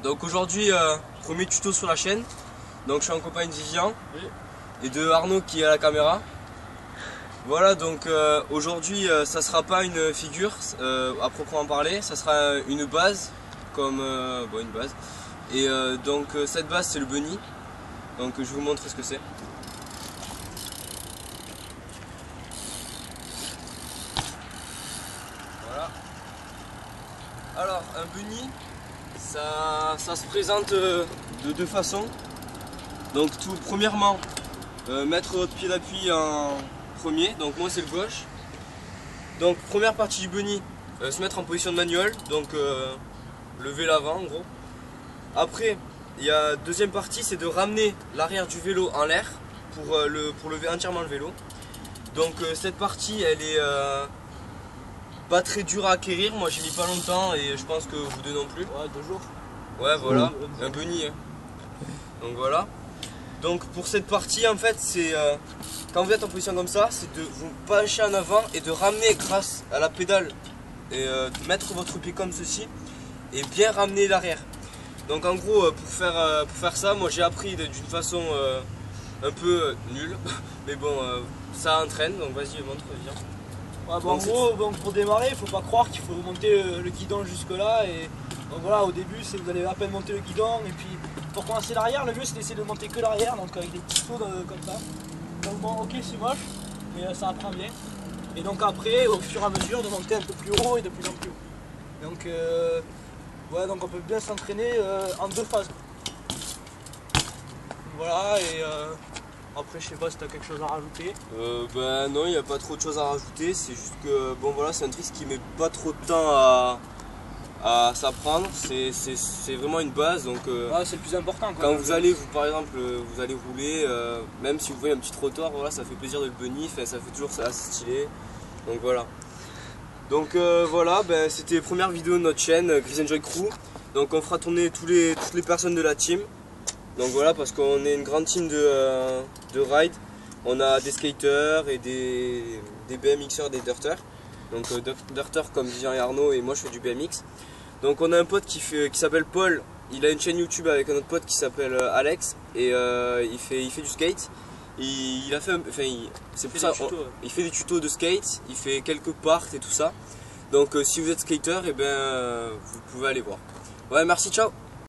Donc aujourd'hui, premier tuto sur la chaîne. Donc je suis en compagnie de Vivian et de Arnaud qui est à la caméra. Voilà, donc aujourd'hui ça sera pas une figure à proprement parler, ça sera une base comme une base. Et donc cette base c'est le bunny. Donc je vais vous montrer ce que c'est. Voilà. Alors un bunny, ça se présente de deux façons. Donc premièrement, mettre votre pied d'appui en premier, donc moi c'est le gauche. Donc première partie du bunny, se mettre en position de manuel, donc lever l'avant en gros. Après, il y a deuxième partie, c'est de ramener l'arrière du vélo en l'air pour lever entièrement le vélo. Donc cette partie, elle est pas très dure à acquérir, moi j'ai mis pas longtemps et je pense que vous deux non plus. Ouais, 2 jours. Ouais, voilà, un bunny. Hein. Donc voilà. Donc pour cette partie en fait c'est quand vous êtes en position comme ça, c'est de vous pencher en avant et de ramener grâce à la pédale et de mettre votre pied comme ceci et bien ramener l'arrière. Donc en gros pour faire ça, moi j'ai appris d'une façon un peu nulle, mais bon ça entraîne, donc vas-y montre, viens. Ouais, en gros pour démarrer il faut pas croire qu'il faut monter le guidon jusque là et donc voilà, au début vous allez à peine monter le guidon et puis pour commencer l'arrière, le mieux c'est d'essayer de monter que l'arrière, donc avec des petits sauts comme ça. Donc bon, ok c'est moche, mais ça apprend bien. Et donc après, au fur et à mesure, de monter un peu plus haut et de plus en plus haut. Donc ouais, donc on peut bien s'entraîner en 2 phases. Voilà, et après je sais pas si tu as quelque chose à rajouter. Ben non, il n'y a pas trop de choses à rajouter, c'est juste que bon voilà, c'est un trick qui met pas trop de temps à s'apprendre, c'est vraiment une base, donc ouais, c'est le plus important quoi. Quand vous allez, par exemple, vous allez rouler, même si vous voyez un petit trottoir, voilà, ça fait plaisir de le bunny, ça fait toujours ça assez stylé, donc voilà. Donc voilà, ben, c'était la première vidéo de notre chaîne, Grizz Enjoy Crew, donc on fera tourner toutes les personnes de la team, donc voilà, parce qu'on est une grande team de ride, on a des skaters et des BMXers, des dirters, donc dirters comme Vivian et Arnaud, et moi je fais du BMX. Donc on a un pote qui s'appelle Paul, il a une chaîne YouTube avec un autre pote qui s'appelle Alex et il fait du skate. Il fait des tutos de skate, il fait quelques parts et tout ça. Donc si vous êtes skater, et ben vous pouvez aller voir. Ouais, merci, ciao.